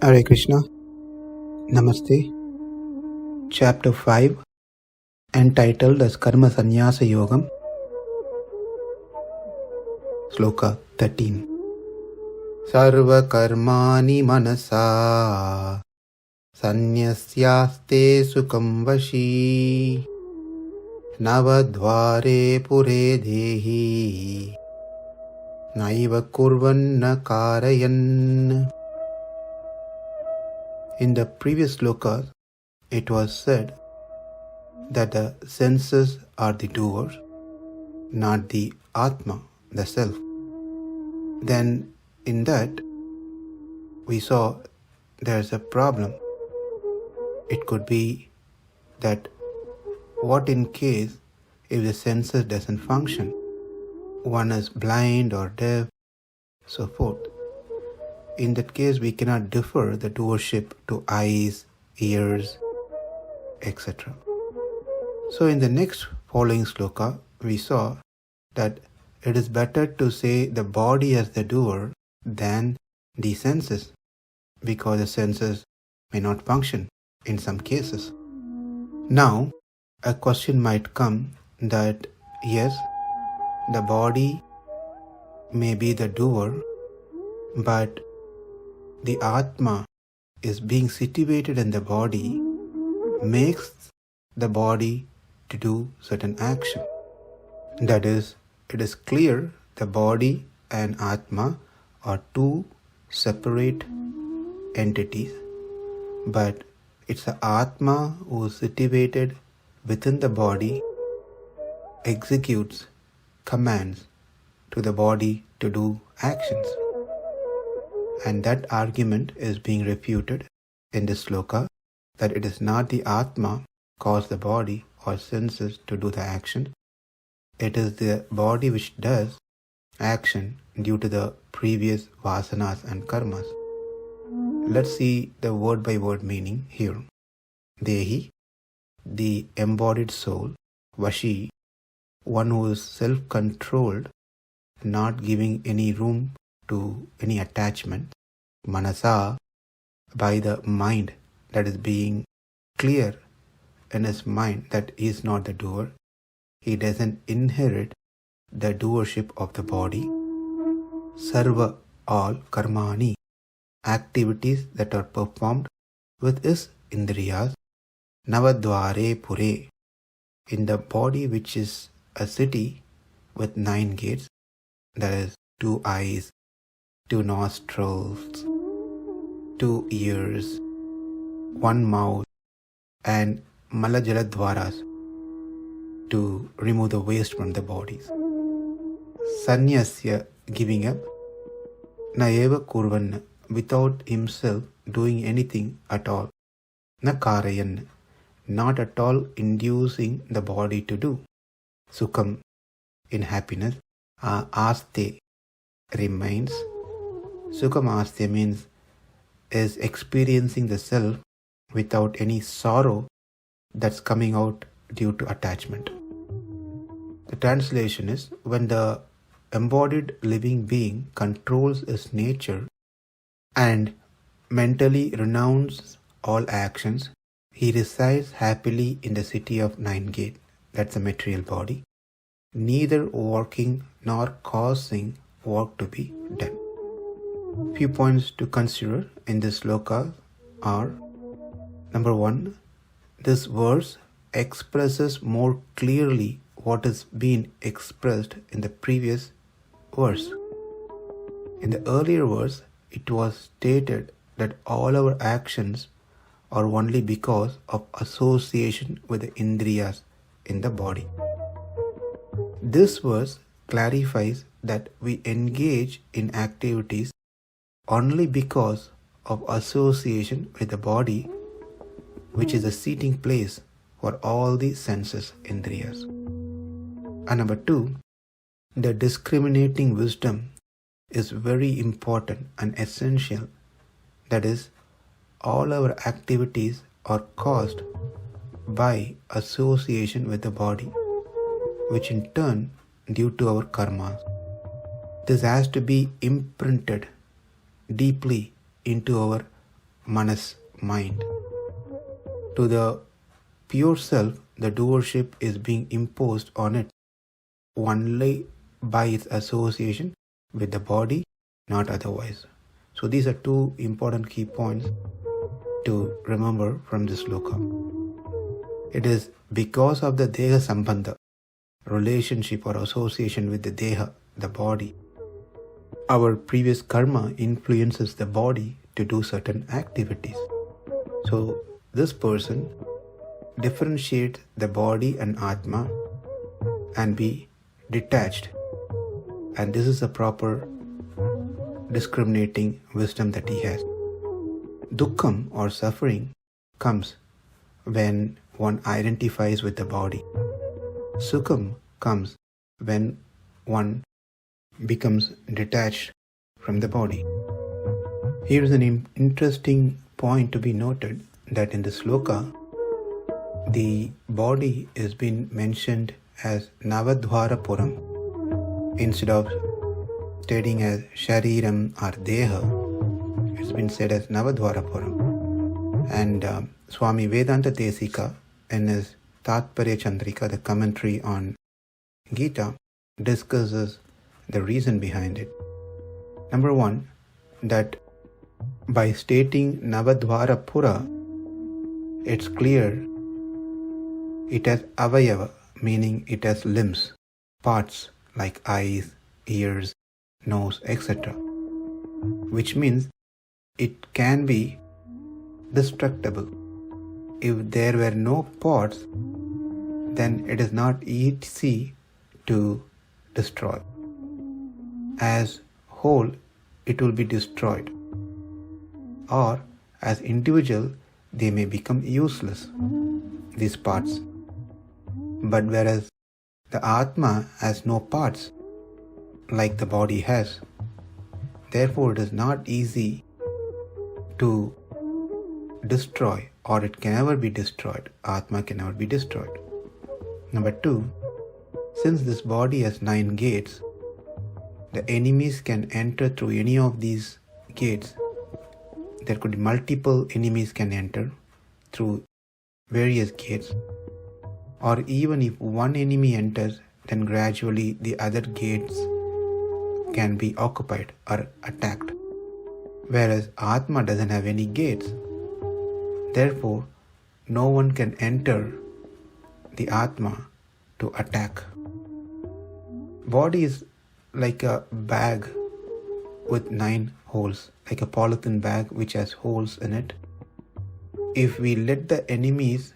Hare Krishna. Namaste. Chapter 5, entitled as Karma Sannyasa Yogam. Sloka 13. Sarva-karmāṇi manasā sannyasyāste sukhaṁ vaśī nava-dvāre dehī naiva kurvan kārayan. In the previous slokas, it was said that the senses are the doers, not the Atma, the self. Then in that, we saw there's a problem. It could be that what in case if the senses doesn't function, one is blind or deaf, so forth. In that case, we cannot defer the doership to eyes, ears, etc. So in the next following sloka, we saw that it is better to say the body as the doer than the senses, because the senses may not function in some cases. Now, a question might come that yes, the body may be the doer, but the Atma is being situated in the body, makes the body to do certain action. That is, it is clear the body and Atma are two separate entities, but it's the Atma who is situated within the body, executes commands to the body to do actions. And that argument is being refuted in this sloka, that it is not the Atma cause the body or senses to do the action. It is the body which does action due to the previous vasanas and karmas. Let's see the word by word meaning here. Dehī, the embodied soul. Vaśī, one who is self-controlled, not giving any room to any attachment. Manasā, by the mind that is being clear in his mind that he is not the doer. He doesn't inherit the doership of the body. Sarva-karmāṇi, activities that are performed with his indriyas. Nava-dvāre, in the body which is a city with 9 gates, that is 2 eyes, 2 nostrils, 2 ears, 1 mouth, and mala-jala-dvāras to remove the waste from the bodies. Sannyasya, giving up. Naiva kurvan, without himself doing anything at all. Kārayan, not at all inducing the body to do. Sukhaṁ, in happiness. Aste, remains. Sukhaṁ means is experiencing the self without any sorrow that's coming out due to attachment. The translation is, when the embodied living being controls his nature and mentally renounces all actions, he resides happily in the city of 9 gate, that's a material body, neither working nor causing work to be done. Few points to consider in this sloka are: number 1, this verse expresses more clearly what has been expressed in the previous verse. In the earlier verse, it was stated that all our actions are only because of association with the indriyas in the body. This verse clarifies that we engage in activities only because of association with the body, which is a seating place for all the senses, indriyas. And number 2, the discriminating wisdom is very important and essential. That is, all our activities are caused by association with the body, which in turn due to our karmas. This has to be imprinted deeply into our manas, mind. To the pure self, the doership is being imposed on it only by its association with the body, not otherwise. So these are two important key points to remember from this sloka. It is because of the deha sambandha, relationship or association with the deha, the body. Our previous karma influences the body to do certain activities. So this person differentiates the body and atma and be detached. And this is a proper discriminating wisdom that he has. Dukkham or suffering comes when one identifies with the body. Sukhaṁ comes when one becomes detached from the body. Here is an interesting point to be noted, that in the sloka, the body is being mentioned as nava-dvāre puram. Instead of stating as shariram or dehā, it's been said as nava-dvāre puram. And Swami Vedanta Desika, in his Tatparya Chandrika, the commentary on Gita, discusses the reason behind it. Number one, that by stating nava-dvāre pura, it's clear it has avayava, meaning it has limbs, parts like eyes, ears, nose, etc. Which means it can be destructible. If there were no parts, then it is not easy to destroy. As whole, it will be destroyed. Or as individual, they may become useless, these parts. But whereas the Atma has no parts, like the body has, therefore it is not easy to destroy, or it can never be destroyed. Atma can never be destroyed. Number two, since this body has 9 gates, the enemies can enter through any of these gates. There could be multiple enemies can enter through various gates. Or even if one enemy enters, then gradually the other gates can be occupied or attacked. Whereas Atma doesn't have any gates. Therefore, no one can enter the Atma to attack. Body is like a bag with 9 holes, like a polythene bag which has holes in it. If we let the enemies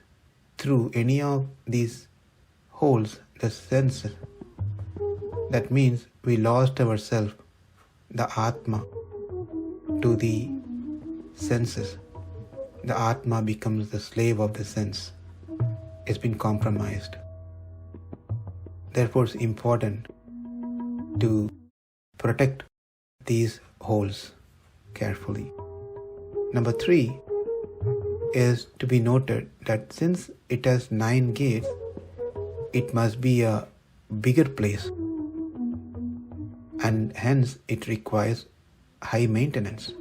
through any of these holes, the senses, that means we lost ourselves, the Atma, to the senses. The Atma becomes the slave of the sense. It's been compromised. Therefore, it's important to protect these holes carefully. Number 3 is to be noted that since it has 9 gates, it must be a bigger place, and hence it requires high maintenance.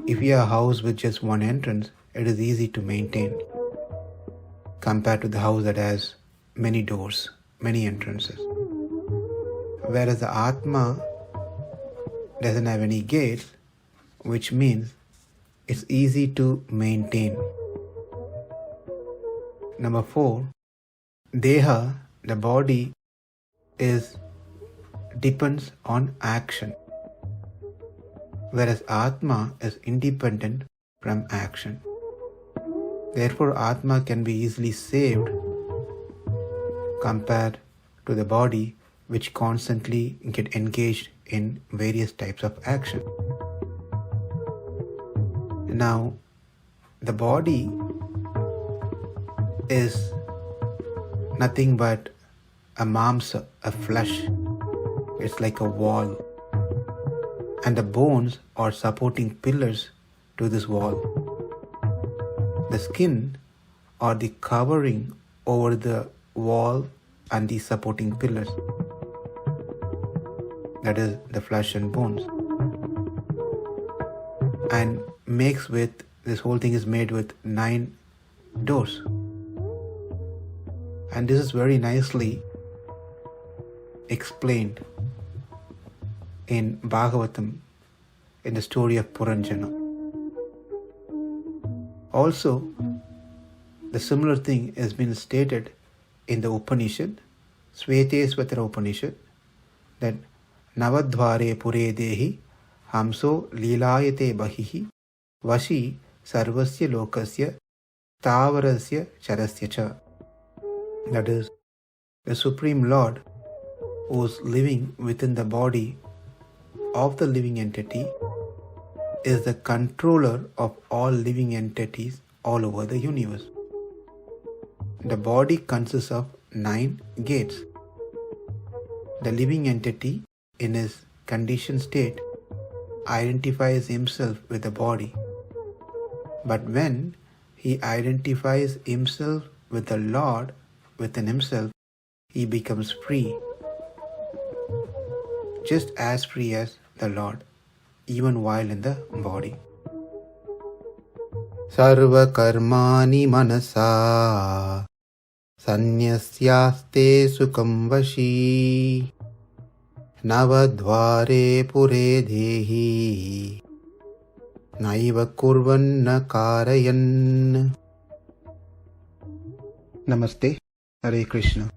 If you have a house with just one entrance, it is easy to maintain compared to the house that has many doors, many entrances. Whereas the Atma doesn't have any gates, which means it's easy to maintain. Number 4, Deha, the body, depends on action, whereas Atma is independent from action. Therefore, Atma can be easily saved compared to the body, which constantly get engaged in various types of action. Now, the body is nothing but a manasā, a flesh. It's like a wall. And the bones are supporting pillars to this wall. The skin are the covering over the wall and the supporting pillars. That is the flesh and bones. And this whole thing is made with 9 doors. And this is very nicely explained in Bhagavatam in the story of Puranjana. Also, the similar thing has been stated in the Upanishad, Svetesvatara Upanishad, that nava-dvāre pure dehī hamso līlayate bahihi vaśī sarvasya lokasya tāvarasya charasya cha. That is, the Supreme Lord who is living within the body of the living entity is the controller of all living entities all over the universe. The body consists of 9 gates. The living entity in his conditioned state identifies himself with the body. But when he identifies himself with the Lord within himself, he becomes free, just as free as the Lord, even while in the body. Sarva-karmāṇi manasā sannyasyāste sukhaṁ vaśī nava-dvāre pure dehī naiva kurvan kārayan. Namaste. Hare Krishna.